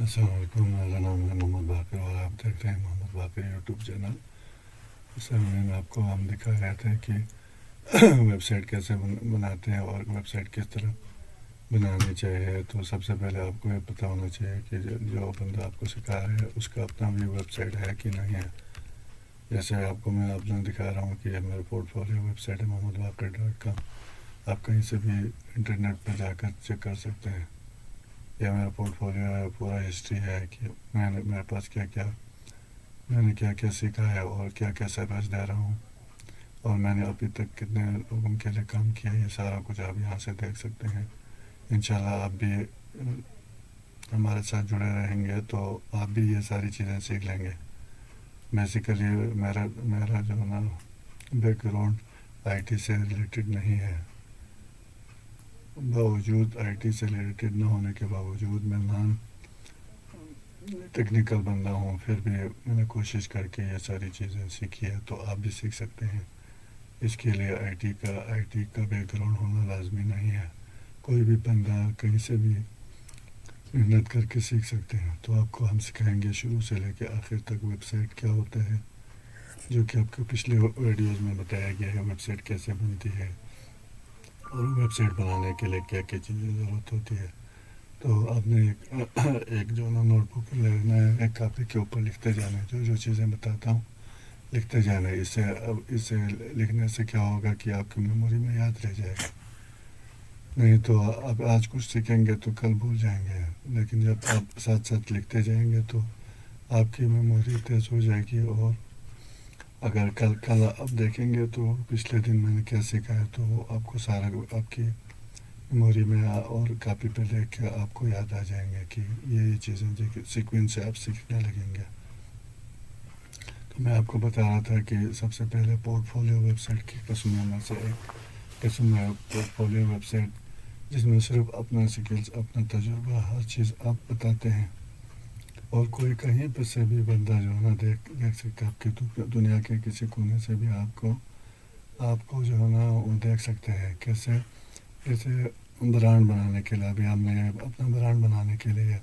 السلام علیکم، میرا نام ہے محمد باقر اور آپ دیکھ رہے ہیں محمد باقر یوٹیوب چینل۔ اس میں آپ کو ہم دکھا رہے تھے کہ ویب سائٹ کیسے بناتے ہیں اور ویب سائٹ کس طرح بنانی چاہیے۔ تو سب سے پہلے آپ کو یہ پتہ ہونا چاہیے کہ جو بندہ آپ کو سکھا رہا ہے اس کا اپنا بھی ویب سائٹ ہے کہ نہیں ہے۔ جیسے آپ کو میں اپنا دکھا رہا ہوں کہ یہ میرا پورٹ فولیو ویب سائٹ ہے محمدباقر.com۔ آپ کہیں سے بھی انٹرنیٹ پہ جا کر چیک کر سکتے ہیں۔ یہ میرا پورٹ فولیو ہے، پورا ہسٹری ہے کہ میرے پاس میں نے کیا کیا سیکھا ہے اور کیا کیا سروس دے رہا ہوں، اور میں نے ابھی تک کتنے لوگوں کے لیے کام کیا، یہ سارا کچھ آپ یہاں سے دیکھ سکتے ہیں۔ انشاءاللہ آپ بھی ہمارے ساتھ جڑے رہیں گے تو آپ بھی یہ ساری چیزیں سیکھ لیں گے۔ بیسیکلی میرا جو نا بیک گراؤنڈ آئی ٹی سے ریلیٹڈ نہیں ہے، باوجود آئی ٹی سے ریلیٹڈ نہ ہونے کے باوجود میں نان ٹیکنیکل بندہ ہوں، پھر بھی میں نے کوشش کر کے یہ ساری چیزیں سیکھی ہے، تو آپ بھی سیکھ سکتے ہیں۔ اس کے لیے آئی ٹی کا بیک گراؤنڈ ہونا لازمی نہیں ہے، کوئی بھی بندہ کہیں سے بھی محنت کر کے سیکھ سکتے ہیں۔ تو آپ کو ہم سکھائیں گے شروع سے لے کے آخر تک ویب سائٹ کیا ہوتا ہے، جو کہ آپ کو پچھلے ویڈیوز میں بتایا گیا ہے ویب سائٹ کیسے بنتی ہے اور ویب سائٹ بنانے کے لیے کیا کیا چیزیں ضرورت ہوتی ہے۔ تو آپ نے ایک جو نا نوٹ بک لینا ہے، ایک کاپی کے اوپر لکھتے جانا ہے، جو چیزیں بتاتا ہوں لکھتے جانا ہے۔ اسے لکھنے سے کیا ہوگا کہ آپ کی میموری میں یاد رہ جائے گا، نہیں تو آپ آج کچھ سیکھیں گے تو کل بھول جائیں گے، لیکن جب آپ ساتھ ساتھ لکھتے جائیں گے تو آپ کی میموری تیز ہو جائے گی، اور اگر کل آپ دیکھیں گے تو پچھلے دن میں نے کیا سیکھا ہے تو وہ آپ کو سارا آپ کی میموری میں اور کاپی پہ لکھ کے آپ کو یاد آ جائیں گے کہ یہ چیزیں سیکوینس سے آپ سیکھنے لگیں گے۔ تو میں آپ کو بتا رہا تھا کہ سب سے پہلے پورٹ فولیو ویب سائٹ کی قسموں میں سے ایک قسم ہے پورٹ فولیو ویب سائٹ، جس میں صرف اپنا سکلز، اپنا تجربہ، ہر چیز آپ بتاتے ہیں، اور کوئی کہیں پہ سے بھی بندہ جو ہے نا دیکھ سکتا ہے، آپ کی دنیا کے کسی کونے سے بھی آپ کو جو ہے نا وہ دیکھ سکتے ہیں۔ کیسے برانڈ بنانے کے لیے ابھی ہم نے اپنا برانڈ بنانے کے لیے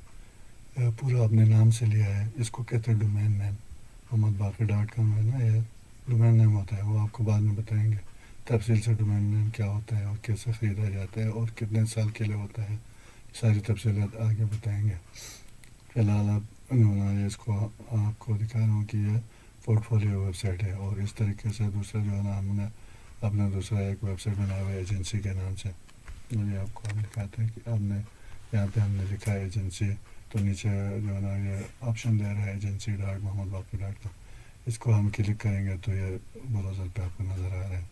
پورا اپنے نام سے لیا ہے، اس کو کہتے ہیں ڈومین نیم۔ محمدباقر.com ہے نا، یہ ڈومین نیم ہوتا ہے، وہ آپ کو بعد میں بتائیں گے تفصیل سے ڈومین نیم کیا ہوتا ہے اور کیسے خریدا جاتا ہے اور کتنے سال کے لیے ہوتا ہے، ساری تفصیلات آگے بتائیں گے۔ فی الحال اس کو آپ کو دکھا رہا ہوں کہ یہ پورٹ فولیو ویب سائٹ ہے، اور اس طریقے سے دوسرا جو ہے نا ہم نے اپنا دوسرا ایک ویب سائٹ بنایا ہوا ہے ایجنسی کے نام سے، یہ آپ کو ہم دکھاتے ہیں کہ یہاں پہ ہم نے لکھا ہے ایجنسی، تو نیچے جو ہے نا یہ آپشن دے رہا ہے ایجنسی.محمدباقر.com۔ اس کو ہم کلک کریں گے تو یہ براؤزر پہ آپ کو نظر آ رہا ہے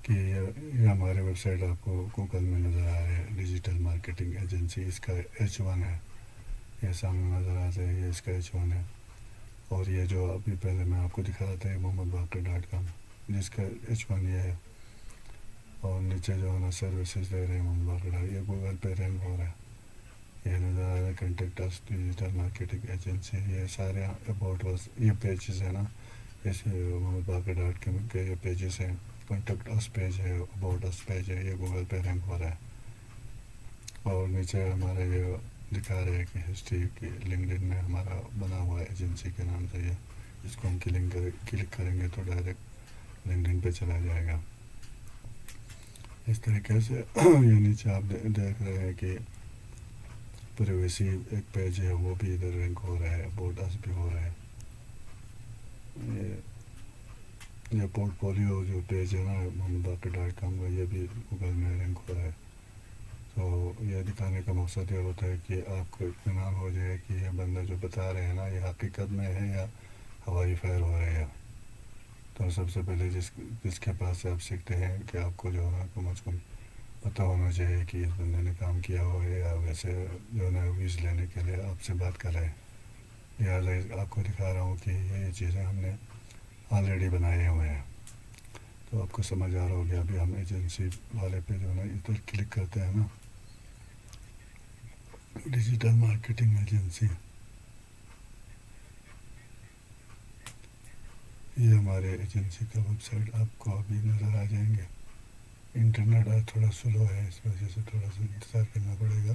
کہ یہ ہمارے ویب سائٹ آپ کو گوگل میں نظر آ رہا ہے، ڈیجیٹل مارکیٹنگ ایجنسی، اس کا H1 ہے، یہ سامنے نظر آ رہا ہے، یہ اس کا H1 ہے۔ اور یہ جو ابھی پہلے میں آپ کو دکھا رہا تھا یہ محمدباقر.com، جس کا H1 یہ ہے، اور نیچے جو ہے نا سروسز دے رہے ہیں محمدباقر، یہ گوگل پہ رینک ہو رہا ہے، یہ نظر آ رہا ہے کنٹیکٹ اس ڈیجیٹل مارکیٹنگ ایجنسی، یہ سارے اباؤٹ اس یہ پیجز ہیں نا، جیسے محمدباقر.com کے یہ پیجز ہیں، کنٹیکٹ اس پیج ہے، اباؤٹ اس پیج ہے، یہ گوگل پہ رینک ہو رہا ہے۔ اور نیچے ہمارا یہ دکھا رہے ہیں کہ ہسٹری کی لنکڈن میں ہمارا بنا ہوا ہے ایجنسی کے نام سے، یہ اس کو ہم کلک کریں گے تو ڈائریکٹ لنکڈن پہ چلا جائے گا۔ اس طریقے سے یہ نیچے آپ دیکھ رہے ہیں کہ پریویسی ایک پیج ہے، وہ بھی ادھر رینک ہو رہا ہے، اباؤٹ اس بھی ہو رہا ہے۔ یہ پورٹ فولیو جو پیج ہے نا محمدباقر.com کا، یہ بھی گوگل میں رینک ہو رہا ہے۔ تو یہ دکھانے کا مقصد یہ ہوتا ہے کہ آپ کو اطمینان ہو جائے کہ یہ بندہ جو بتا رہے ہیں نا یہ حقیقت میں ہے یا ہوائی فائر ہو رہے ہیں۔ تو سب سے پہلے جس کے پاس سے آپ سیکھتے ہیں کہ آپ کو جو ہے کم از کم پتہ ہونا چاہیے کہ اس بندے نے کام کیا ہوا ہے، یا ویسے جو ہے نا ویز لینے کے لیے آپ سے بات کر رہے ہیں۔ لہٰذا آپ کو دکھا رہا ہوں کہ یہ چیزیں ہم نے آلریڈی بنائے ہوئے ہیں، تو آپ کو سمجھ آ رہا ہو گیا۔ ابھی ہم ایجنسی والے پہ جو ہے نا ادھر کلک کرتے ہیں نا، ڈیجیٹل مارکیٹنگ ایجنسی، یہ ہمارے ایجنسی کا ویب سائٹ آپ کو ابھی نظر آ جائیں گے۔ انٹرنیٹ آج تھوڑا سلو ہے، اس وجہ سے تھوڑا سا انتظار کرنا پڑے گا،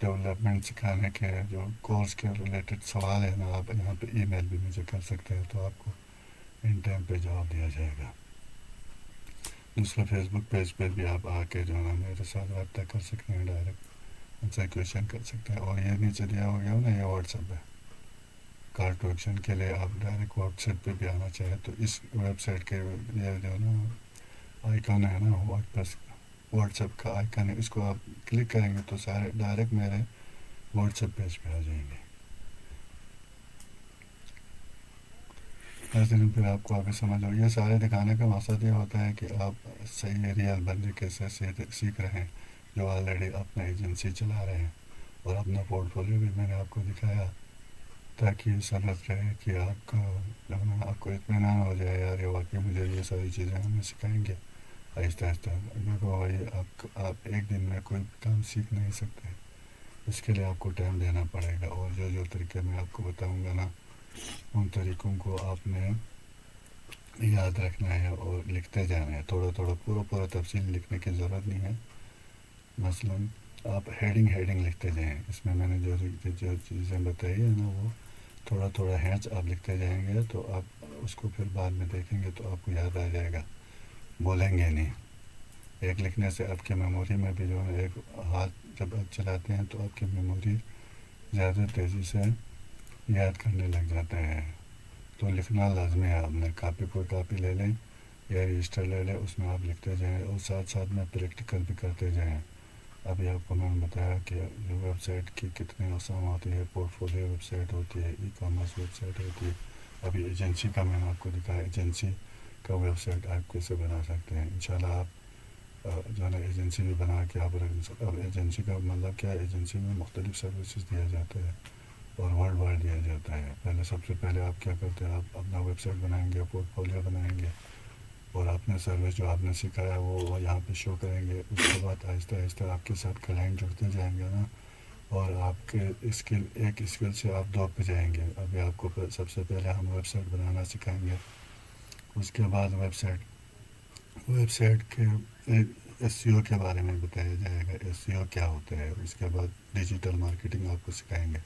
ڈیولپمنٹ سکھانے کے جو کورس کے ریلیٹڈ سوال ہے نا، آپ یہاں پہ ای میل بھی مجھے کر سکتے ہیں، تو آپ کو ان ٹائم پہ جواب دیا جائے گا. دوسرا فیس بک پیج پہ بھی آپ آ کے جو ہے نا میرے ساتھ رابطہ کر سکتے ہیں، ڈائریکٹ ان سے کویشچن کر سکتے ہیں. اور یہ نیچے دیا ہو گیا نا، یہ واٹس ایپ ہے. کال ٹو ایکشن کے لیے آپ ڈائریکٹ واٹس ایپ پہ بھی آنا چاہیں تو اس ویب سائٹ کے یہ جو ہے نا آئیکن ہے نا، واٹس ایپ کا آئیکن ہے، اس کو آپ کلک کریں گے تو سارے ڈائریکٹ میرے واٹس ایپ پیج پہ آ جائیں گے. دن پھر آپ کو آگے سمجھ ہو. یہ سارے دکھانے کا مقصد یہ ہوتا ہے کہ آپ صحیح ریئل بندے کیسے سیکھ رہے ہیں جو آلریڈی اپنا ایجنسی چلا رہے ہیں. اور اپنا پورٹ فولیو بھی میں نے آپ کو دکھایا تاکہ سمجھ رہے کہ آپ کا آپ کو اطمینان ہو جائے، یار یہ واقعی مجھے یہ ساری چیزیں ہمیں سکھائیں گے آہستہ آہستہ. کیونکہ آپ ایک دن میں کوئی کام سیکھ نہیں سکتے، اس کے لیے آپ کو ٹائم دینا پڑے گا. اور جو طریقے میں آپ کو بتاؤں گا نا، ان طریقوں کو آپ نے یاد رکھنا ہے اور لکھتے جانا ہے. تھوڑا پورا تفصیل لکھنے کی ضرورت نہیں ہے. مثلا آپ ہیڈنگ لکھتے جائیں. اس میں نے جو چیزیں بتائی ہے نا، وہ تھوڑا ہینچ آپ لکھتے جائیں گے تو آپ اس کو پھر بعد میں دیکھیں گے تو آپ کو یاد آ جائے گا، بولیں گے نہیں. ایک لکھنے سے آپ کی میموری میں بھی جو ہے ایک ہاتھ جب آپ چلاتے ہیں تو آپ کی میموری زیادہ تیزی سے یاد کرنے لگ جاتا ہے. تو لکھنا لازمی ہے. آپ نے کوئی کاپی لے لیں یا رجسٹر لے لیں، اس میں آپ لکھتے جائیں اور ساتھ میں پریکٹیکل بھی کرتے جائیں. ابھی آپ کو میں نے بتایا کہ جو ویب سائٹ کی کتنے اقسام ہوتی ہے. پورٹ فولیو ویب سائٹ ہوتی ہے، ای کامرس ویب سائٹ ہوتی ہے. ابھی ایجنسی کا میں نے آپ کو دکھایا، ایجنسی کا ویب سائٹ آپ کیسے بنا سکتے ہیں. انشاءاللہ آپ جو ہے نا ایجنسی بھی بنا کے آپ اب ایجنسی کا مطلب کیا ہے، ایجنسی میں مختلف سروسز دیا جاتا ہے اور ورلڈ وائڈ دیا جاتا ہے. سب سے پہلے آپ کیا کرتے ہیں، آپ اپنا ویب سائٹ بنائیں گے، پورٹ فولیو بنائیں گے اور اپنے سروس جو آپ نے سکھایا وہ یہاں پہ شو کریں گے. اس کے بعد آہستہ آہستہ آپ کے ساتھ کلائنٹ جڑتے جائیں گے نا، اور آپ کے ایک اسکل سے آپ 2 پہ جائیں گے. ابھی آپ کو سب سے پہلے ہم ویب سائٹ بنانا سکھائیں گے. اس کے بعد ویب سائٹ کے ایس سی او کے بارے میں بتایا جائے گا، ایس سی او کیا ہوتا ہے. اس کے بعد ڈیجیٹل مارکیٹنگ آپ کو سکھائیں گے.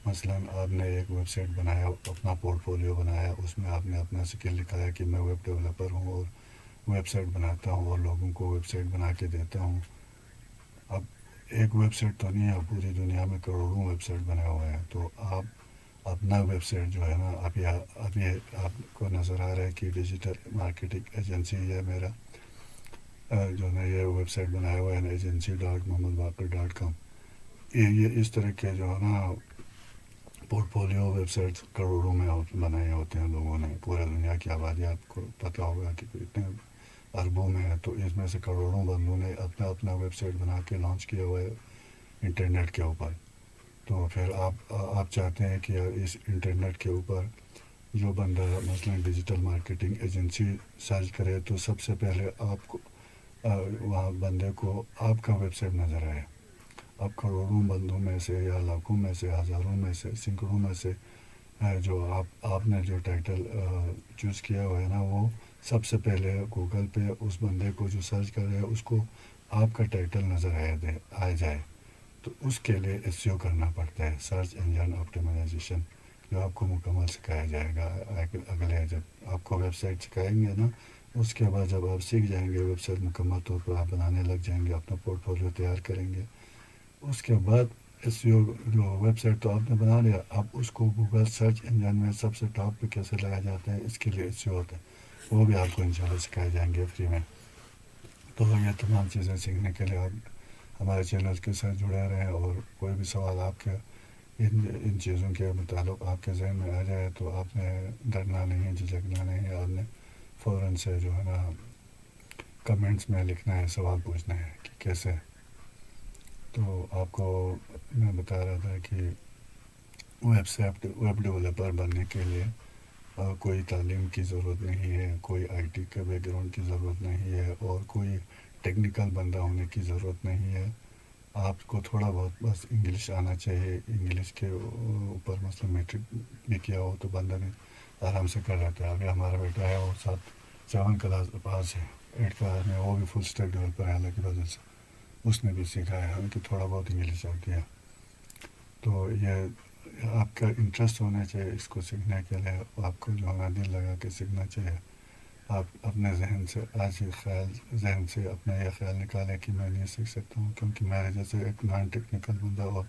مثلا آپ نے ایک ویب سائٹ بنایا، اپنا پورٹ فولیو بنایا، اس میں آپ نے اپنا اسکل دکھایا کہ میں ویب ڈیولپر ہوں اور ویب سائٹ بناتا ہوں اور لوگوں کو ویب سائٹ بنا کے دیتا ہوں. اب ایک ویب سائٹ تو نہیں ہے، پوری دنیا میں کروڑوں ویب سائٹ بنے ہوئے ہیں. تو آپ اپنا ویب سائٹ جو ہے نا، ابھی آپ کو نظر آ رہا ہے کہ ڈیجیٹل مارکیٹنگ ایجنسی ہے میرا، جو میں یہ ویب سائٹ بنایا ہوا ہے نا، agency.mohammedbaqir.com. یہ اس طرح کے جو ہے نا پورٹ فولیو ویب سائٹس کروڑوں میں بنائے ہوتے ہیں لوگوں نے. پورے دنیا کی آبادی آپ کو پتہ ہوگا کہ اتنے اربوں میں ہے، تو اس میں سے کروڑوں بندوں نے اپنا ویب سائٹ بنا کے لانچ کیا ہوا ہے انٹرنیٹ کے اوپر. تو پھر آپ چاہتے ہیں کہ اس انٹرنیٹ کے اوپر جو بندہ مثلا ڈیجیٹل مارکیٹنگ ایجنسی سرچ کرے تو سب سے پہلے آپ کو وہاں بندے کو آپ کا ویب سائٹ نظر آئے. اب کروڑوں بندوں میں سے یا لاکھوں میں سے، ہزاروں میں سے، سینکڑوں میں سے جو آپ نے جو ٹائٹل چوز کیا ہوا ہے نا، وہ سب سے پہلے گوگل پہ اس بندے کو جو سرچ کر رہے ہے اس کو آپ کا ٹائٹل نظر آ جائے. تو اس کے لیے ایس سی او کرنا پڑتا ہے، سرچ انجن آپٹیمائزیشن، جو آپ کو مکمل سکھایا جائے گا. اگلے جب آپ کو ویب سائٹ سکھائیں گے نا، اس کے بعد جب آپ سیکھ جائیں گے ویب سائٹ مکمل طور پر آپ بنانے لگ جائیں گے، اپنا پورٹ فولیو تیار کریں گے. اس کے بعد ایس سی او جو ویب سائٹ تو آپ نے بنا لیا، اب اس کو گوگل سرچ انجن میں سب سے ٹاپ پہ کیسے لایا جاتا ہے، اس کے لیے ایس سی او ہوتا ہے. وہ بھی آپ کو انشاءاللہ سکھائے جائیں گے فری میں. تو یہ تمام چیزیں سیکھنے کے لیے آپ ہمارے چینل کے ساتھ جڑے رہیں. اور کوئی بھی سوال آپ کے ان چیزوں کے متعلق آپ کے ذہن میں آ جائے تو آپ نے ڈرنا نہیں، جھجکنا نہیں. آپ نے فوراً سے جو ہے نا کمنٹس میں لکھنا ہے، سوال پوچھنا ہے کہ کیسے. تو آپ کو میں بتا رہا تھا کہ ویب ڈیولپر بننے کے لیے کوئی تعلیم کی ضرورت نہیں ہے، کوئی آئی ٹی کے بیک گراؤنڈ کی ضرورت نہیں ہے، اور کوئی ٹیکنیکل بندہ ہونے کی ضرورت نہیں ہے. آپ کو تھوڑا بہت بس انگلش آنا چاہیے. انگلش کے اوپر مثلا میٹرک بھی کیا ہو تو بندہ بھی آرام سے کر لیتا ہے. ابھی ہمارا بیٹا ہے، وہ 7 کلاس پاس ہے، 8 کلاس میں، وہ بھی فل اسٹیک ڈیولپر ہے اللہ کی وجہ سے. اس نے بھی سکھایا ہے کہ تھوڑا بہت انگلش آتی ہے. تو یہ آپ کا انٹرسٹ ہونا چاہیے اس کو سیکھنے کے لیے. آپ کو جو ہے دل لگا کے سیکھنا چاہیے. آپ اپنے ذہن سے آج ہی ذہن سے اپنا یہ خیال نکالیں کہ میں نہیں سیکھ سکتا ہوں، کیونکہ میرے جیسے ایک نان ٹیکنیکل بندہ اور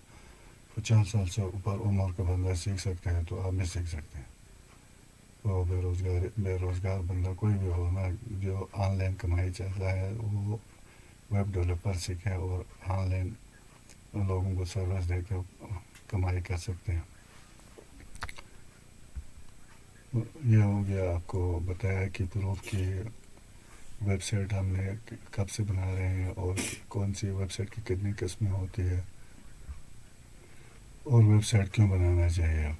50 سال سے اوپر عمر کا بندہ سیکھ سکتے ہیں تو آپ بھی سیکھ سکتے ہیں. وہ بے روزگار بندہ کوئی بھی ہو نا، جو آن لائن کمائی چاہتا ہے وہ ویب ڈیولپر سیکھے اور آن لائن لوگوں کو سروس دے کے کمائی کر سکتے ہیں. یہ ہو گیا آپ کو بتایا کہ پروف کی ویب سائٹ ہم نے کب سے بنا رہے ہیں اور کون سی ویب سائٹ کی کتنی قسمیں ہوتی ہے اور ویب سائٹ کیوں بنانا چاہیے.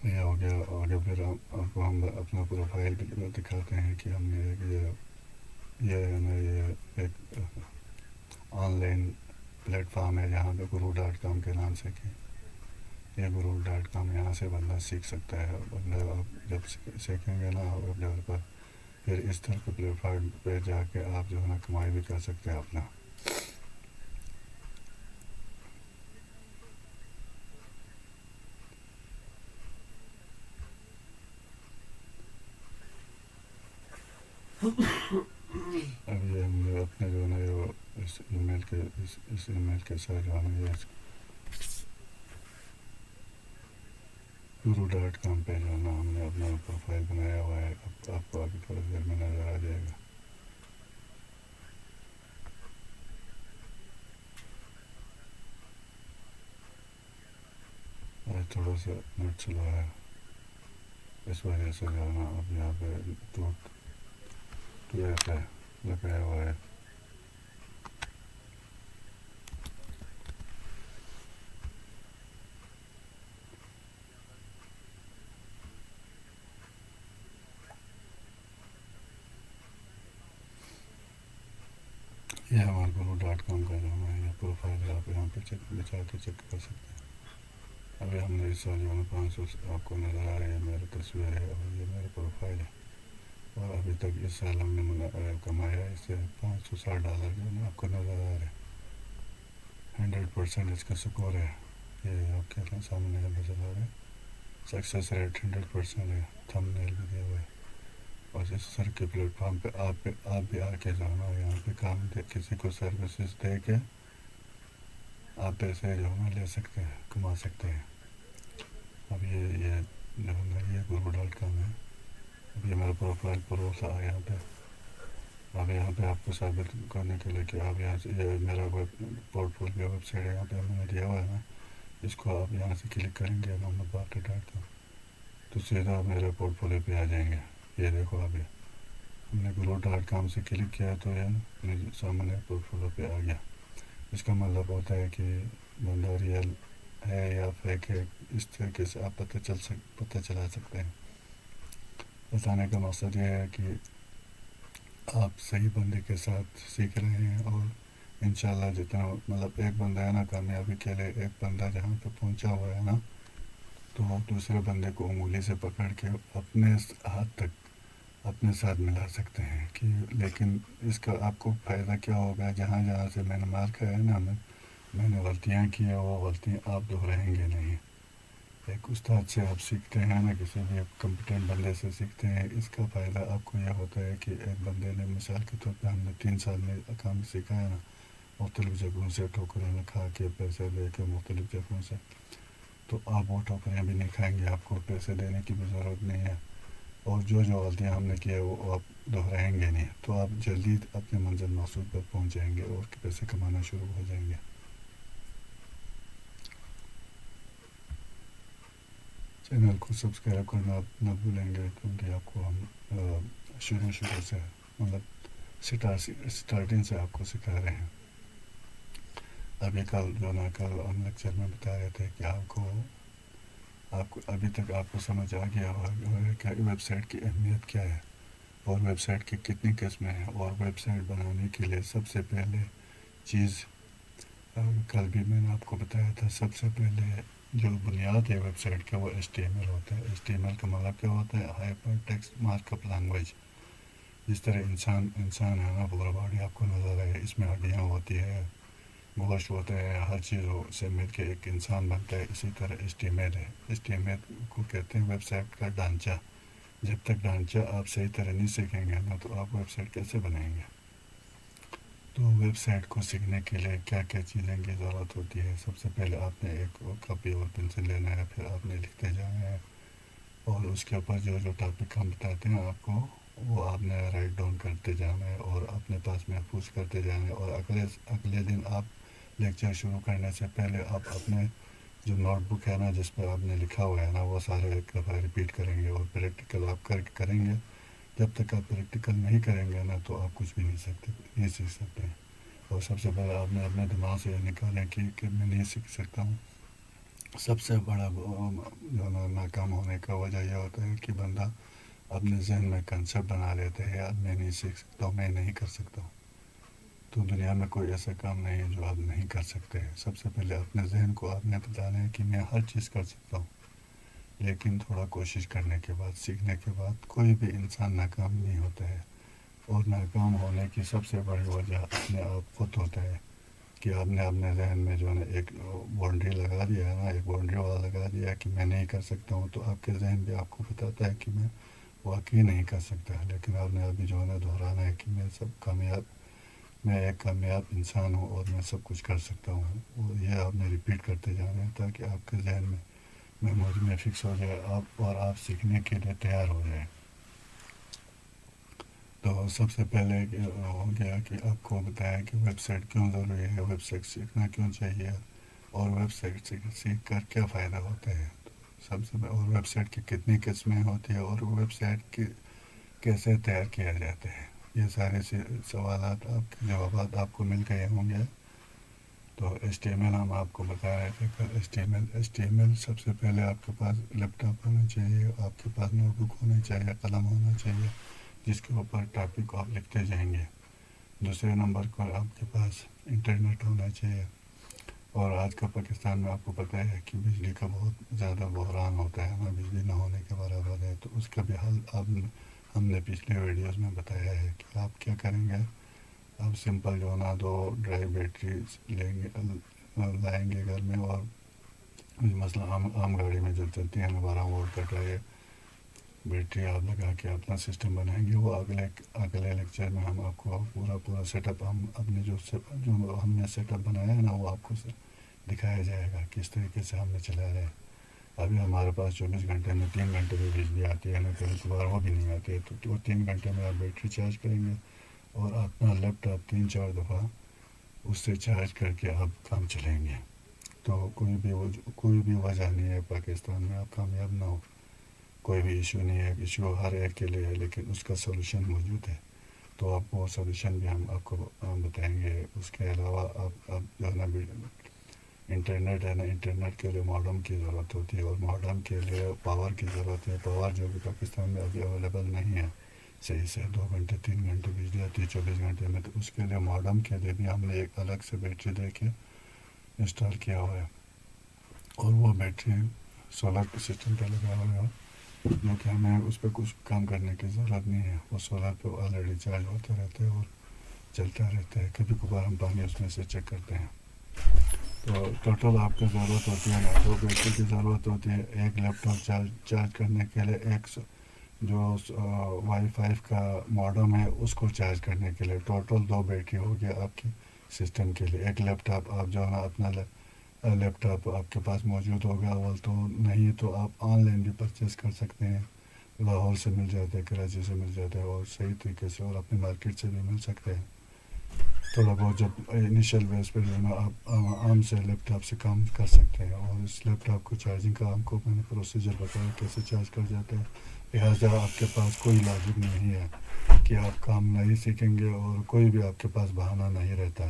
یہ ہو گیا. آگے پھر آپ کو ہم اپنا پروفائل بھی دکھاتے ہیں کہ ہم نے یہ ایک آن لائن پلیٹ فارم ہے جہاں پہ guru.com کے نام سے کی. یہ guru.com یہاں سے بندہ سیکھ سکتا ہے. بندہ آپ جب سیکھیں گے نا ویب ڈیولپر، پھر اس طرح کے پلیٹ فارم پہ جا کے آپ جو ہے نا کمائی بھی کر سکتے ہیں اپنا. ابھی ہم نے اپنے جو ہے نا اس ای میل کے ساتھ جو ہے نا یہ guru.com پہ جو ہے نا ہم نے اپنا پروفائل بنایا ہوا ہے. آپ کو ابھی تھوڑی دیر میں نظر آ جائے گا. آج تھوڑا سا نیٹ سلو ہے، اس وجہ سے جو ہے نا اب یہاں پہ تو ایسا لگایا ہوا ہے. یہ ہمارے guru.com کا جو ہے یہ پروفائل ہے. آپ یہاں پہ بچا کے چیک کر سکتے ہیں. ابھی ہم نے اس سال جو ہے 500 آپ کو نظر آ رہی ہے میری تصویر ہے اور یہ میرا پروفائل ہے. اور ابھی تک اس سال ہم نے کمایا اس سے $560 جو ہے نا آپ کو نظر آ رہے ہیں. 100% اس کا سکور ہے. یہ آپ کے سامنے نظر آ رہے ہیں. سکسیس ریٹ 100% ہے. تھم نیل بھی دیا ہوا ہے. اور اس سر کے پلیٹ فارم پہ آپ بھی آ کے جو ہے نا یہاں پہ کام کسی کو سروسز دے کے آپ پیسے جو ہے نا لے سکتے ہیں، کما سکتے ہیں. اب یہ جو ہے نا یہ guru.com ہے. اب یہ میرا پروفائل پروف تھا یہاں پہ. اب یہاں پہ آپ کو ثابت کرنے کے لیے کہ آپ یہاں سے یہ میرا پورٹ فولیو ویب سائٹ ہے یہاں پہ ہم نے دیا ہوا ہے نا، اس کو آپ یہاں سے کلک کریں گے محمد باقر.com تو سیدھا میرے پورٹ فولیو پہ آ جائیں گے. یہ دیکھو ابھی ہم نے guru.com سے کلک کیا تو یہ سامنے پورٹ فولیو پہ آ گیا. اس کا مطلب ہوتا ہے کہ بندہ ریئل ہے یا فیک ہے. اس طریقے سے آپ پتہ چلا سکتے ہیں. بتانے کا مقصد یہ ہے کہ آپ صحیح بندے کے ساتھ سیکھ رہے ہیں اور انشاءاللہ جتنا مطلب ایک بندہ ہے نا کامیابی کے لیے، ایک بندہ جہاں پہ پہنچا ہوا ہے نا تو دوسرے بندے کو انگلی سے پکڑ کے اپنے ہاتھ تک اپنے ساتھ ملا سکتے ہیں. کہ لیکن اس کا آپ کو فائدہ کیا ہوگا؟ جہاں سے میں نے مار کھایا نا میں نے غلطیاں کی ہیں وہ غلطیاں آپ دہرائیں گے نہیں. ایک استاد سے آپ سیکھتے ہیں نا، کسی بھی کمپیٹنٹ بندے سے سیکھتے ہیں. اس کا فائدہ آپ کو یہ ہوتا ہے کہ ایک بندے نے مثال کے طور پہ ہم نے 3 سال میں کام سیکھا ہے نا، مختلف جگہوں سے ٹھوکریں کھا کے پیسے لے کے مختلف جگہوں سے، تو آپ وہ ٹھوکریں بھی نہیں کھائیں گے. آپ کو پیسے دینے کی بھی ضرورت نہیں ہے. اور جو غلطیاں ہم نے کی ہے وہ آپ دہرائیں گے نہیں. تو آپ جلدی اپنے منزل مقصود پر پہنچ جائیں گے اور پیسے کمانا شروع ہو جائیں گے. چینل کو سبسکرائب کرنا آپ نہ بھولیں گے، کیونکہ آپ کو ہم شروع سے مطلب اسٹارٹنگ سے آپ کو سکھا رہے ہیں. ابھی کل ہم لیکچر میں بتا رہے تھے کہ آپ کو ابھی تک آپ کو سمجھ آ گیا ہوگا کہ ویب سائٹ کی اہمیت کیا ہے اور ویب سائٹ کی کتنی قسمیں ہیں. اور ویب سائٹ بنانے کے لیے سب سے پہلے چیز کل بھی میں نے آپ کو بتایا تھا، سب سے پہلے جو بنیاد ہے ویب سائٹ کا وہ HTML ہوتا ہے. HTML کا مطلب کیا ہوتا ہے؟ Hyper text mark up language. جس طرح انسان ہے نا، پورا باڈی آپ کو نظر ہے، اس میں ہڈیاں ہوتی ہے، گوشت ہوتا ہے، ہر چیز سے مل کے ایک انسان بنتا ہے. اسی طرح HTML ہے. HTML کو کہتے ہیں ویب سائٹ کا ڈھانچہ. جب تک ڈھانچہ آپ صحیح طرح نہیں سیکھیں گے نا تو آپ ویب سائٹ کیسے بنائیں گے؟ تو ویب سائٹ کو سیکھنے کے لیے کیا کیا چیزیں کی ضرورت ہوتی ہے؟ سب سے پہلے آپ نے ایک کاپی اور پنسل لینا ہے، پھر آپ نے لکھتے جانا ہے، اور اس کے اوپر جو ٹاپک ہم بتاتے ہیں آپ کو وہ آپ نے رائٹ ڈاؤن کرتے جانا ہے اور اپنے پاس محفوظ کرتے جانا ہے. اور اگلے دن آپ لیکچر شروع کرنے سے پہلے آپ اپنے جو نوٹ بک ہے نا، جس پہ آپ نے لکھا ہوا ہے نا، وہ سارے ایک دفعہ ریپیٹ کریں گے. اور پریکٹیکل آپ کریں گے. جب تک آپ پریکٹیکل نہیں کریں گے نا تو آپ کچھ بھی نہیں سیکھ سکتے ہیں. اور سب سے پہلے آپ نے اپنے دماغ سے یہ نکالیں کہ میں نہیں سیکھ سکتا ہوں. سب سے بڑا جو ناکام ہونے کا وجہ یہ ہوتا ہے کہ بندہ اپنے ذہن میں کنسیپٹ بنا لیتے ہیں، یار میں نہیں سیکھ سکتا ہوں، میں نہیں کر سکتا ہوں. تو دنیا میں کوئی ایسا کام نہیں ہے جو آپ نہیں کر سکتے ہیں. سب سے پہلے اپنے ذہن کو آپ نے بتانا ہے کہ میں ہر چیز کر سکتا ہوں، لیکن تھوڑا کوشش کرنے کے بعد، سیکھنے کے بعد کوئی بھی انسان ناکام نہیں ہوتا ہے. اور ناکام ہونے کی سب سے بڑی وجہ اپنے آپ خود ہوتا ہے کہ آپ نے اپنے ذہن میں جو ہے نا ایک باؤنڈری لگا دیا ہے نا، ایک باؤنڈری والا لگا دیا کہ میں نہیں کر سکتا ہوں. تو آپ کے ذہن بھی آپ کو بتاتا ہے کہ میں واقعی نہیں کر سکتا. لیکن آپ نے ابھی جو ہے نا دہرانا ہے کہ میں ایک کامیاب انسان ہوں اور میں سب کچھ کر سکتا ہوں. اور یہ آپ نے ریپیٹ کرتے جانا ہے تاکہ آپ کے ذہن میں میموری میں فکس ہو جائے اور آپ سیکھنے کے لیے تیار ہو جائیں. تو سب سے پہلے ہو گیا کہ آپ کو بتایا کہ ویب سائٹ کیوں ضروری ہے، ویب سائٹ سیکھنا کیوں چاہیے، اور ویب سائٹ سیکھ کر کیا فائدہ ہوتا ہے. سب سے اور ویب سائٹ کی کتنی قسمیں ہوتی ہیں، اور ویب سائٹ کی کیسے تیار کیا جاتا ہے. یہ سارے سوالات آپ کے جوابات آپ کو مل گئے ہوں گے. تو HTML ہم آپ کو بتا رہے تھے کہ HTML سب سے پہلے آپ کے پاس لیپ ٹاپ ہونا چاہیے، آپ کے پاس نوٹ بک ہونا چاہیے، قلم ہونا چاہیے جس کے اوپر ٹاپک کو آپ لکھتے جائیں گے. دوسرے نمبر پر آپ کے پاس انٹرنیٹ ہونا چاہیے. اور آج کا پاکستان میں آپ کو پتہ ہے کہ بجلی کا بہت زیادہ بحران ہوتا ہے نا، بجلی نہ ہونے کے برابر ہے. تو اس کا بھی حل ہم نے پچھلے ویڈیوز میں بتایا ہے کہ آپ کیا کریں گے. آپ سمپل جو ہے نا 2 ڈرائی بیٹریز لائیں گے گھر میں، اور مثلا عام گاڑی میں جو چلتی ہے ہمیں 12 وولٹ کا ڈرائی بیٹری آپ لگا کے اپنا سسٹم بنائیں گے. وہ اگلے لیکچر میں ہم آپ کو پورا سیٹ اپ ہم اپنے جو ہم نے سیٹ اپ بنایا ہے نا وہ آپ کو دکھایا جائے گا کس طریقے سے ہم نے چلایا ہے. ابھی ہمارے پاس 24 گھنٹے میں 3 گھنٹے میں بجلی آتی ہے نا، کبھی کبھار وہ بھی نہیں آتی ہے. تو 3 گھنٹے میں آپ بیٹری چارج کریں گے اور اپنا لیپ ٹاپ 3-4 دفعہ اس سے چارج کر کے آپ کام چلائیں گے. تو کوئی بھی وجہ نہیں ہے پاکستان میں آپ کامیاب نہ ہو. کوئی بھی ایشو نہیں ہے، ایشو ہر ایک کے لیے ہے، لیکن اس کا سلوشن موجود ہے. تو آپ وہ سلوشن بھی ہم آپ کو بتائیں گے. اس کے علاوہ آپ جو ہے نا انٹرنیٹ ہے نا، انٹرنیٹ کے لیے ماڈم کی ضرورت ہوتی ہے، اور ماڈم کے لیے پاور کی ضرورت ہے. پاور جو بھی پاکستان میں ابھی اویلیبل نہیں ہے صحیح سے. 2 گھنٹے 3 گھنٹے بجلی آتی ہے 24 گھنٹے میں. تو اس کے لیے ماڈم کے لیے بھی ہم نے ایک الگ سے بیٹری دے کے انسٹال کیا ہوا ہے، اور وہ بیٹری سولر سسٹم پہ لگا ہوا ہے، جو کہ ہمیں اس پہ کچھ کام کرنے کی ضرورت نہیں ہے. وہ سولر پہ آلریڈی چارج ہوتا رہتا ہے اور چلتا رہتا ہے. کبھی کبھار ہم پانی اس میں سے چیک کرتے ہیں. تو ٹوٹل آپ کو ضرورت ہوتی ہے نا 2 بیٹری کی ضرورت ہوتی ہے. ایک لیپ ٹاپ چارج کرنے کے لیے، ایک جو وائی فائی کا ماڈم ہے اس کو چارج کرنے کے لیے. ٹوٹل 2 بیٹری ہو گیا آپ کی سسٹم کے لیے. ایک لیپ ٹاپ آپ جو ہے نا اپنا لیپ ٹاپ آپ کے پاس موجود ہوگا، اول تو نہیں تو آپ آن لائن بھی پرچیز کر سکتے ہیں. لاہور سے مل جاتے ہیں، کراچی سے مل جاتے ہیں، اور صحیح طریقے سے اور اپنی مارکیٹ سے بھی مل سکتے ہیں. تھوڑا بہت جب انیشیل بیس پہ جو ہے نا آپ عام سے لیپ ٹاپ سے کام کر سکتے ہیں. اور اس لیپ ٹاپ کو چارجنگ کا آپ کو میں نے پروسیجر بتایا کیسے چارج کر جاتا ہے. لہٰذا آپ کے پاس کوئی لاجک نہیں ہے کہ آپ کام نہیں سیکھیں گے، اور کوئی بھی آپ کے پاس بہانہ نہیں رہتا.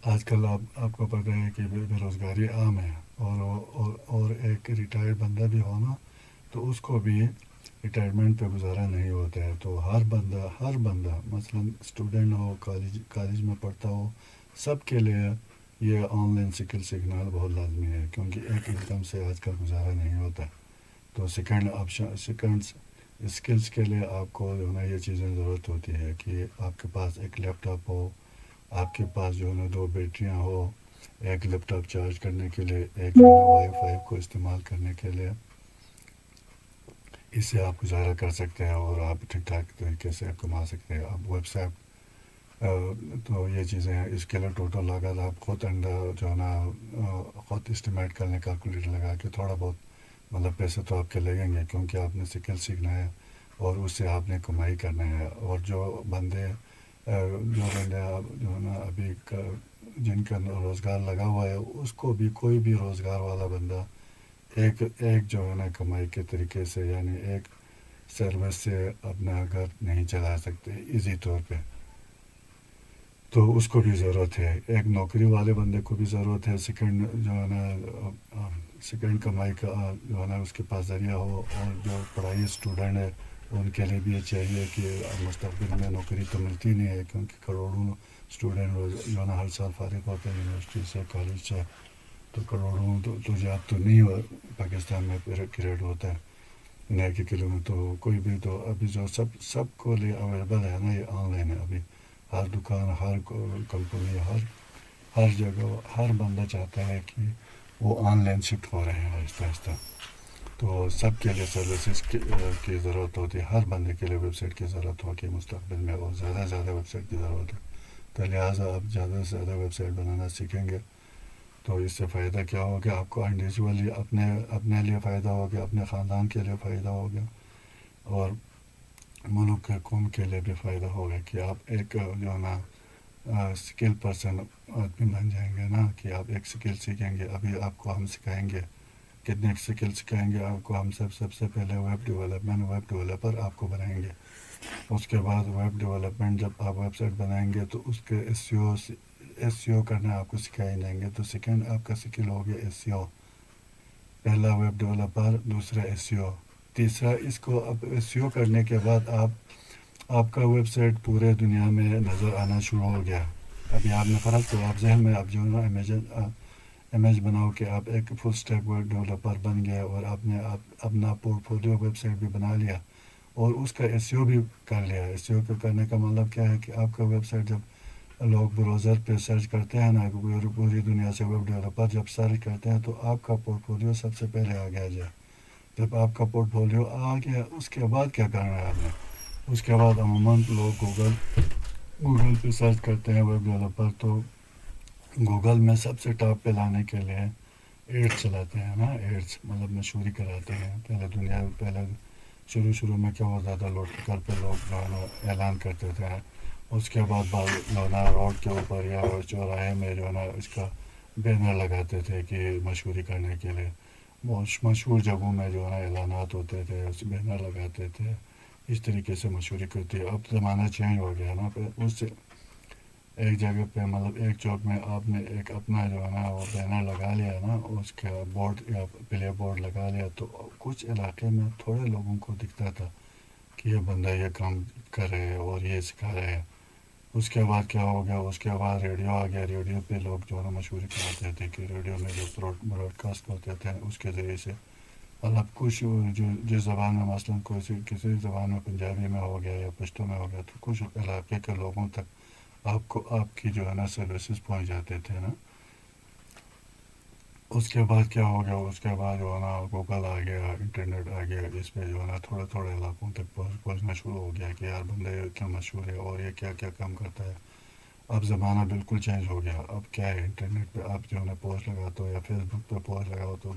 آج کل آپ کو پتہ ہے کہ بے روزگاری عام ہے، اور ایک ریٹائرڈ بندہ بھی ہو نا تو اس کو بھی ریٹائرمنٹ پہ گزارا نہیں ہوتا ہے. تو ہر بندہ مثلا اسٹوڈنٹ ہو، کالج میں پڑھتا ہو، سب کے لیے یہ آن لائن سکل سیکھنا بہت لازمی ہے، کیونکہ ایک انکم سے آج کل گزارا نہیں ہوتا. تو سیکنڈ اسکلس کے لیے آپ کو جو ہے نا یہ چیزیں ضرورت ہوتی ہے کہ آپ کے پاس ایک لیپ ٹاپ ہو، آپ کے پاس جو ہے نا 2 بیٹریاں ہو، ایک لیپ ٹاپ چارج کرنے کے لیے، ایک جو ہے نا وائی فائی کو استعمال کرنے کے لیے، اس سے آپ گزارا کر سکتے ہیں اور آپ ٹھیک ٹھاک طریقے سے کما سکتے ہیں. اب ویب سائٹ تو یہ چیزیں ہیں. اس کے لیے ٹوٹل لاگت آپ خود جو ہے نا خود اسٹیمیٹ کر لیں، کیلکولیٹر لگا کے تھوڑا بہت مطلب پیسے تو آپ کے لگیں گے، کیونکہ آپ نے سکل سیکھنا ہے اور اس سے آپ نے کمائی کرنا ہے. اور جو بندے جو ہے نا ابھی جن کا روزگار لگا ہوا ہے، اس کو بھی کوئی بھی روزگار والا بندہ ایک جو ہے نا کمائی کے طریقے سے، یعنی ایک سروس سے اپنا گھر نہیں چلا سکتے ایزی طور پہ. تو اس کو بھی ضرورت ہے، ایک نوکری والے بندے کو بھی ضرورت ہے سیکنڈ جو ہے نا سیکنڈ کمائی کا جو ہے نا اس کے پاس ذریعہ ہو. اور جو پڑھائی اسٹوڈنٹ ہے ان کے لیے بھی یہ چاہیے کہ مستقبل میں نوکری تو ملتی نہیں ہے، کیونکہ کروڑوں اسٹوڈنٹ جو ہے نا ہر سال فارغ ہوتے ہیں یونیورسٹی سے، کالج سے. تو کروڑوں تو جاب تو نہیں ہو پاکستان میں کریٹ ہوتا ہے نئے کے کلو میں. تو کوئی بھی تو ابھی جو سب کو لیے اویلیبل ہے نا، یہ آن لائن ہے. ابھی ہر دکان، ہر کمپنی، ہر جگہ ہر بندہ چاہتا ہے کہ وہ آن لائن شفٹ ہو رہے ہیں آہستہ آہستہ. تو سب کے لیے سروسز کی ضرورت ہوتی ہے، ہر بندے کے لیے ویب سائٹ کی ضرورت ہوگی مستقبل میں، اور زیادہ سے زیادہ ویب سائٹ کی ضرورت ہے. تو لہٰذا آپ زیادہ سے زیادہ ویب سائٹ بنانا سیکھیں گے تو اس سے فائدہ کیا ہوگا آپ کو؟ انڈیویجولی اپنے لیے فائدہ ہوگا، اپنے خاندان کے لیے فائدہ ہوگا، اور ملک کے قوم کے لیے بھی فائدہ ہوگا کہ آپ ایک جو ہے نا اسکل پرسن آدمی بن جائیں گے نا، کہ آپ ایک اسکل سیکھیں گے. ابھی آپ کو ہم سکھائیں گے کتنے اسکل سکھائیں گے آپ کو. ہم سب سے پہلے ویب ڈیولپر آپ کو بنائیں گے. اس کے بعد ویب ڈیولپمنٹ جب آپ ویب سائٹ بنائیں گے تو اس کے ایس سی او کرنا آپ کو سکھائے جائیں گے. تو سیکنڈ آپ کا سکل ہو گیا ایس سی او. پہلا ویب ڈیولپر، دوسرا ایس سی او، تیسرا اس کو اب ایس سی او کرنے کے بعد آپ کا ویب سائٹ پورے دنیا میں نظر آنا شروع ہو گیا. ابھی آپ نے فرق تو آپ ذہن میں اب جو ہے نا امیج بناؤ کہ آپ ایک فل اسٹیک ویب ڈیولپر بن گئے، اور آپ نے اپنا پورٹ فولیو ویب سائٹ بھی بنا لیا اور اس کا ایس سی او بھی کر لیا. ایس سی او کرنے کا مطلب کیا ہے کہ آپ کا ویب سائٹ جب لوگ براؤزر پہ سرچ کرتے ہیں نا، پوری دنیا سے ویب ڈیولپر جب سرچ کرتے ہیں تو آپ کا پورٹ فولیو سب سے پہلے آ گیا جائے. جب آپ کا پورٹ فولیو آ گیا، اس کے بعد کیا کرنا ہے آپ نے؟ اس کے بعد عموماً لوگ گوگل پہ سرچ کرتے ہیں ویب ڈیولپر. تو گوگل میں سب سے ٹاپ پہ لانے کے لیے ایڈس چلاتے ہیں نا، ایڈس مطلب مشہوری کراتے ہیں. پہلے شروع میں کیا ہوتا تھا، لوڈ کر پہ لوگ جو ہے نا اعلان کرتے تھے. اس کے بعد جو ہے نا روڈ کے اوپر یا چوراہے میں جو ہے نا اس کا بینر لگاتے تھے کہ مشہوری کرنے کے لیے. مشہور جگہوں میں جو ہے نا اعلانات ہوتے تھے، اس بینر لگاتے تھے، اس طریقے سے مشہوری کرتی ہے. اب زمانہ چینج ہو گیا نا. پھر اس سے ایک جگہ پہ مطلب ایک چوک میں آپ نے ایک اپنا جو ہے نا وہ بینر لگا لیا نا، اس کا بورڈ یا پلے بورڈ لگا لیا، تو کچھ علاقے میں تھوڑے لوگوں کو دکھتا تھا کہ یہ بندہ یہ کام کر رہے ہیں اور یہ سکھا رہے ہیں. اس کے بعد کیا ہو گیا، اس کے بعد ریڈیو آ گیا. ریڈیو پہ لوگ جو ہے نا مشہوری کراتے تھے کہ ریڈیو میں جو براڈ کاسٹ ہوتے تھے اس کے ذریعے سے مطلب کچھ جو جس زبان میں مثلاً کسی زبان میں پنجابی میں ہو گیا یا پشتو میں ہو گیا، تو کچھ علاقے کے لوگوں تک آپ کی جو ہے نا سروسز پہنچ جاتے تھے نا. اس کے بعد کیا ہو گیا، اس کے بعد جو ہے نا گوگل آ گیا، انٹرنیٹ آ گیا. اس پہ جو ہے نا تھوڑے علاقوں تک پہنچنا شروع ہو گیا کہ یار بندہ یہ کیا مشہور ہے اور یہ کیا کیا کام کرتا ہے. اب زمانہ بالکل چینج ہو گیا. اب کیا ہے، انٹرنیٹ پہ آپ جو ہے نا پوسٹ لگاتے ہو یا فیس بک پہ پوسٹ لگاؤ تو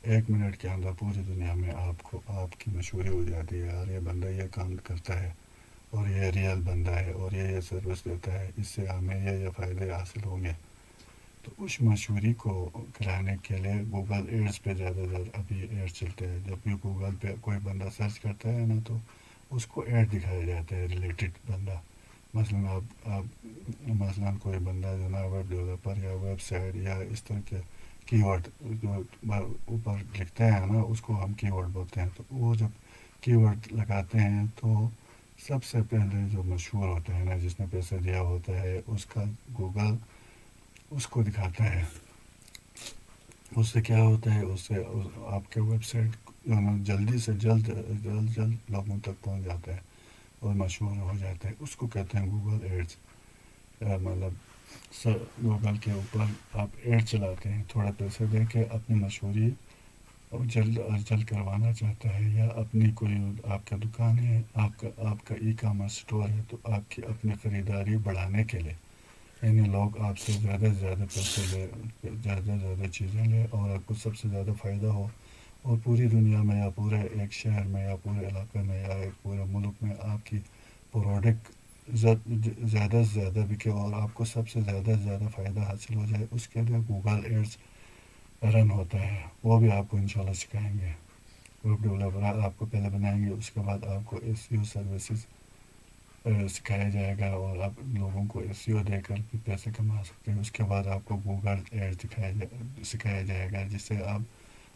1 منٹ کے اندر پوری دنیا میں آپ کی مشہوری ہو جاتی ہے. یار یہ بندہ یہ کام کرتا ہے اور یہ ریئل بندہ ہے اور یہ سروس دیتا ہے، اس سے ہمیں یہ فائدے حاصل ہوں گے. تو اس مشہوری کو کرانے کے لیے گوگل ایڈس پہ زیادہ ابھی ایڈس چلتے ہیں. جب بھی گوگل پہ کوئی بندہ سرچ کرتا ہے نا تو اس کو ایڈ دکھایا جاتا ہے ریلیٹڈ بندہ. مثلاً کوئی بندہ جو نا ویب ڈیولپر یا ویب سائٹ یا اس طرح کے کی ورڈ جو اوپر لکھتے ہیں نا، اس کو ہم کی ورڈ بولتے ہیں. تو وہ جب کی ورڈ لگاتے ہیں تو سب سے پہلے جو مشہور ہوتا ہے نا، جس نے پیسہ دیا ہوتا ہے، اس کا گوگل اس کو دکھاتا ہے. اس سے کیا ہوتا ہے، اس سے آپ کے ویب سائٹ جلدی سے جلد لوگوں تک پہنچ جاتا ہے اور مشہور ہو جاتا ہے. اس کو کہتے ہیں گوگل ایڈس. مطلب گوگل کے اوپر آپ ایڈ چلاتے ہیں, تھوڑا پیسے دے کے اپنی مشہوری جلد از جلد کروانا چاہتا ہے, یا اپنی کوئی آپ کا دکان ہے, آپ کا ای کامرس اسٹور ہے, تو آپ کی اپنی خریداری بڑھانے کے لیے, یعنی لوگ آپ سے زیادہ سے زیادہ پیسے لے, زیادہ سے زیادہ چیزیں لیں اور آپ کو سب سے زیادہ فائدہ ہو, اور پوری دنیا میں یا پورے ایک شہر میں یا پورے علاقے میں یا ایک پورے ملک میں آپ کی پروڈکٹ زیادہ سے زیادہ بکے اور آپ کو سب سے زیادہ فائدہ حاصل ہو جائے, اس کے لیے گوگل ایڈس رن ہوتا ہے. وہ بھی آپ کو انشاءاللہ سکھائیں گے. ویب ڈیولپر آپ کو پہلے بنائیں گے, اس کے بعد آپ کو ایس ای او سروسز سکھایا جائے گا, اور آپ لوگوں کو ایس ای او دے کر بھی پیسے کما سکتے ہیں. اس کے بعد آپ کو گوگل ایڈ سکھایا جائے گا, جس سے آپ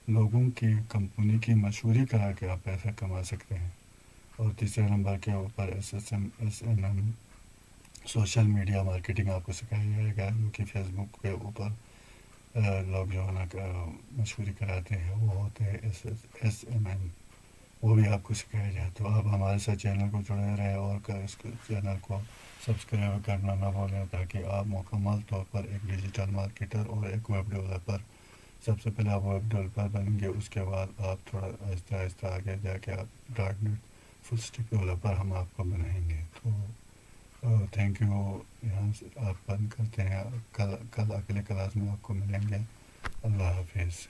لوگوں کی کمپنی کی مشہوری کرا کے آپ پیسہ کما سکتے ہیں. اور تیسرے نمبر کے اوپر SSM سوشل میڈیا مارکیٹنگ آپ کو سکھایا جائے گا, کیونکہ فیس بک کے اوپر لوگ جو ہے نا مشہوری کراتے ہیں, وہ ہوتے ہیں SSM. وہ بھی آپ کو سکھایا جائے. تو آپ ہمارے ساتھ چینل کو جڑے رہیں اور اس چینل کو سبسکرائب کرنا نہ بھولیں, تاکہ آپ مکمل طور پر ایک ڈیجیٹل مارکیٹر اور ایک ویب ڈیولپر, سب سے پہلے آپ ویب ڈیولپر بنیں گے, اس کے بعد آپ تھوڑا آہستہ آہستہ آگے جا کے آپ dot net full stack developer ہم آپ کو بنائیں گے. تو تھینک یو. یہاں سے آپ بند کرتے ہیں. کل اگلے کلاس میں آپ کو ملیں گے. اللہ حافظ.